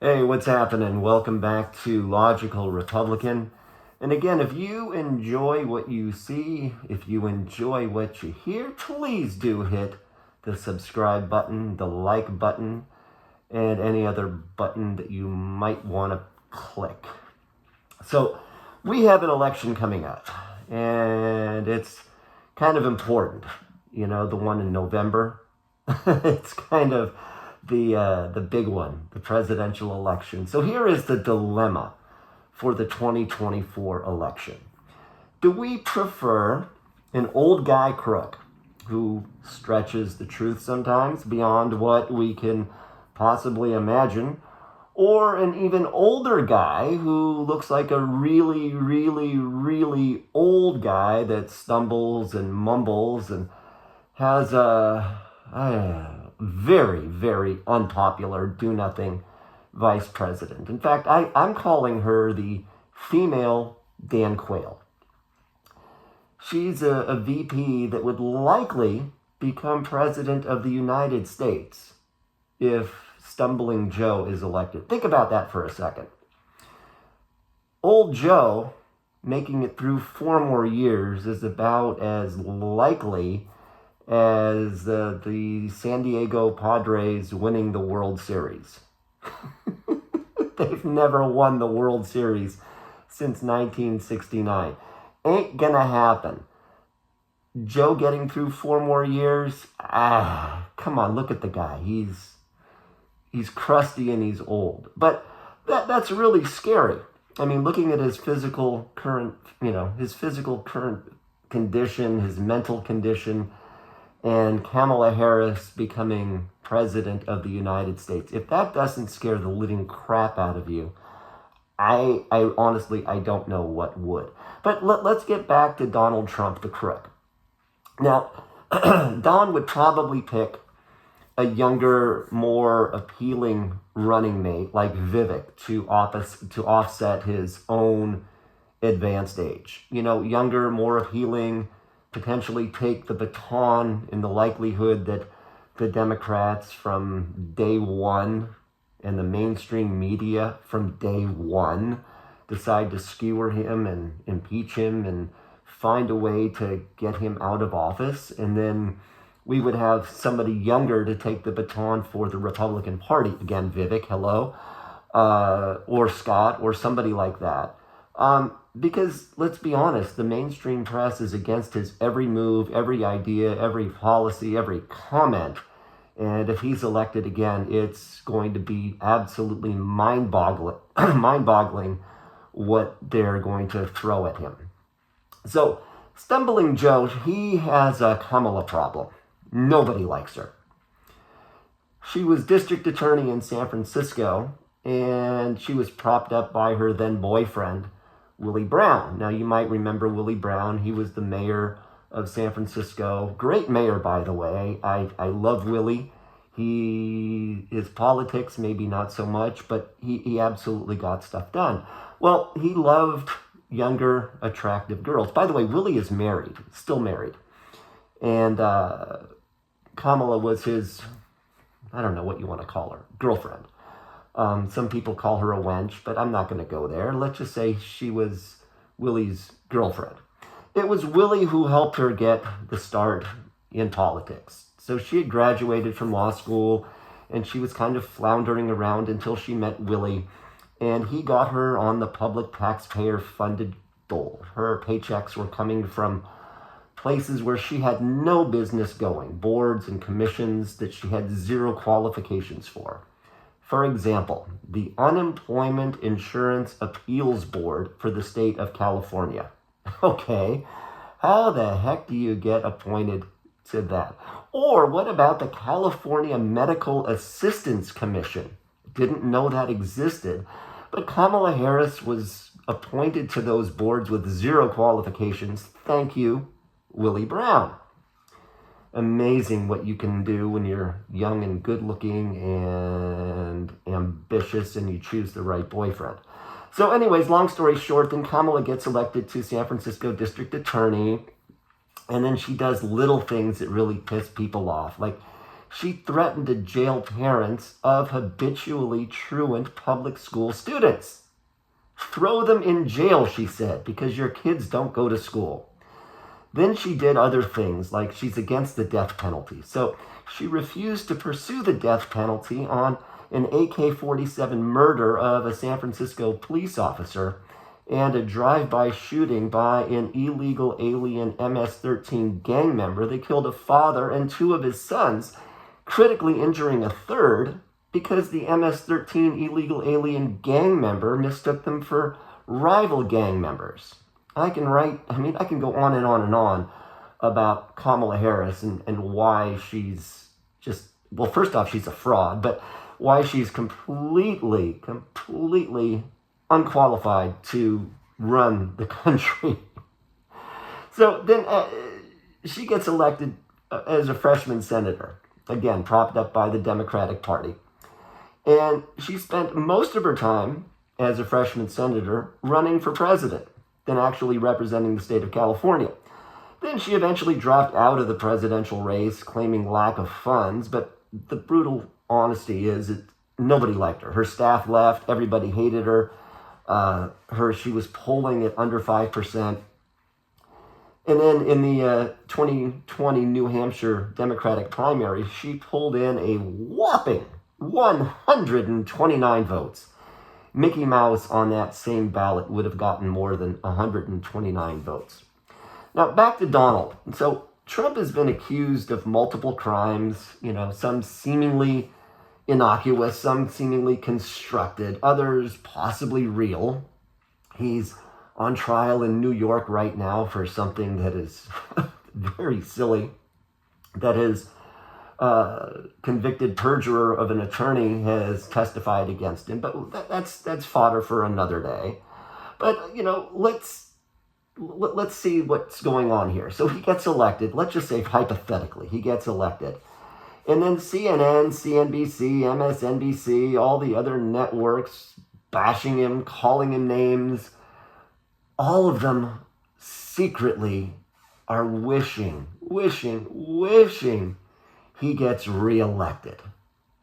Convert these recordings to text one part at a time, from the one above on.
Hey, what's happening? Welcome back to Logical Republican. And again, if you enjoy what you see, if you enjoy what you hear, please do hit the subscribe button, the like button, and any other button that you might want to click. So, we have an election coming up, and it's kind of important. You know, the one in November. It's kind of the big one, the presidential election. So here is the dilemma for the 2024 election. Do we prefer an old guy crook who stretches the truth sometimes beyond what we can possibly imagine, or an even older guy who looks like a really, really, really old guy that stumbles and mumbles and has a very, very unpopular do-nothing vice president? In fact, I'm calling her the female Dan Quayle. She's a VP that would likely become president of the United States if Stumbling Joe is elected. Think about that for a second. Old Joe making it through 4 more years is about as likely as the San Diego Padres winning the World Series. They've never won the World Series since 1969. Ain't gonna happen. Joe getting through 4 more years? Come on, look at the guy. He's crusty and he's old. But that's really scary. I mean, looking at his physical current condition, his mental condition, and Kamala Harris becoming president of the United States. If that doesn't scare the living crap out of you, I honestly, I don't know what would. But let's get back to Donald Trump, the crook. Now, Don would probably pick a younger, more appealing running mate like Vivek to offset his own advanced age. You know, younger, more appealing, potentially take the baton in the likelihood that the Democrats from day one and the mainstream media from day one decide to skewer him and impeach him and find a way to get him out of office. And then we would have somebody younger to take the baton for the Republican Party. Again, Vivek, hello, or Scott, or somebody like that. Because let's be honest, the mainstream press is against his every move, every idea, every policy, every comment. And if he's elected again, it's going to be absolutely mind-boggling what they're going to throw at him. So, Stumbling Joe, he has a Kamala problem. Nobody likes her. She was district attorney in San Francisco, and she was propped up by her then boyfriend, Willie Brown. Now, you might remember Willie Brown. He was the mayor of San Francisco. Great mayor, by the way. I love Willie. His politics, maybe not so much, but he absolutely got stuff done. Well, he loved younger, attractive girls. By the way, Willie is married, still married. And Kamala was his, I don't know what you want to call her, girlfriend. Some people call her a wench, but I'm not going to go there. Let's just say she was Willie's girlfriend. It was Willie who helped her get the start in politics. So she had graduated from law school, and she was kind of floundering around until she met Willie, and he got her on the public taxpayer-funded dole. Her paychecks were coming from places where she had no business going, boards and commissions that she had zero qualifications for. For example, the Unemployment Insurance Appeals Board for the state of California. Okay, how the heck do you get appointed to that? Or what about the California Medical Assistance Commission? Didn't know that existed, but Kamala Harris was appointed to those boards with zero qualifications. Thank you, Willie Brown. Amazing what you can do when you're young and good looking and ambitious and you choose the right boyfriend. So anyways, long story short, then Kamala gets elected to San Francisco District Attorney, and then she does little things that really piss people off. Like, She threatened to jail parents of habitually truant public school students. Throw them in jail, she said, because your kids don't go to school. Then she did other things, like she's against the death penalty. So she refused to pursue the death penalty on an AK-47 murder of a San Francisco police officer and a drive-by shooting by an illegal alien MS-13 gang member. They killed a father and two of his sons, critically injuring a third because the MS-13 illegal alien gang member mistook them for rival gang members. I can go on and on and on about Kamala Harris and why she's just, well, first off, she's a fraud, but why she's completely unqualified to run the country. So then she gets elected as a freshman senator, again, propped up by the Democratic Party. And she spent most of her time as a freshman senator running for president than actually representing the state of California. Then she eventually dropped out of the presidential race, claiming lack of funds, but the brutal honesty is that nobody liked her. Her staff left, everybody hated her. She was polling at under 5%. And then in the 2020 New Hampshire Democratic primary, she pulled in a whopping 129 votes. Mickey Mouse on that same ballot would have gotten more than 129 votes. Now, back to Donald. So Trump has been accused of multiple crimes, some seemingly innocuous, some seemingly constructed, others possibly real. He's on trial in New York right now for something that is very silly, that his convicted perjurer of an attorney has testified against him. But that's fodder for another day. But, let's see what's going on here. So he gets elected. Let's just say hypothetically, he gets elected. And then CNN, CNBC, MSNBC, all the other networks bashing him, calling him names, all of them secretly are wishing he gets reelected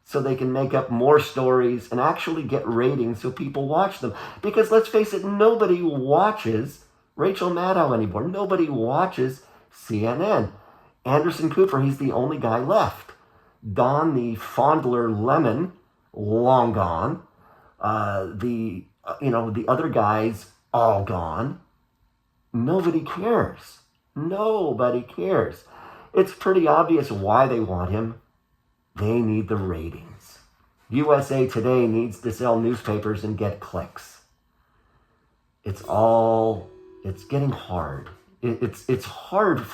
so they can make up more stories and actually get ratings so people watch them. Because let's face it, nobody watches Rachel Maddow anymore. Nobody watches CNN. Anderson Cooper, he's the only guy left. Don the Fondler Lemon, long gone. The other guys, all gone. Nobody cares. Nobody cares. It's pretty obvious why they want him. They need the ratings. USA Today needs to sell newspapers and get clicks. It's getting hard. It's hard.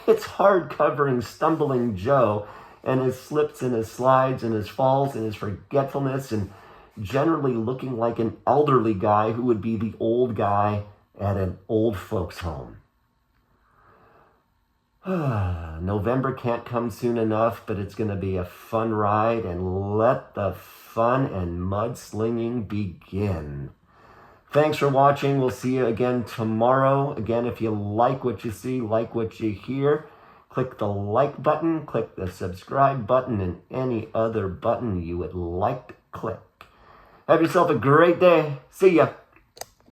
It's hard covering Stumbling Joe and his slips and his slides and his falls and his forgetfulness and generally looking like an elderly guy who would be the old guy at an old folks' home. November can't come soon enough, but it's going to be a fun ride, and let the fun and mudslinging begin. Thanks for watching. We'll see you again tomorrow. Again, if you like what you see, like what you hear, click the like button, click the subscribe button, and any other button you would like to click. Have yourself a great day. See ya.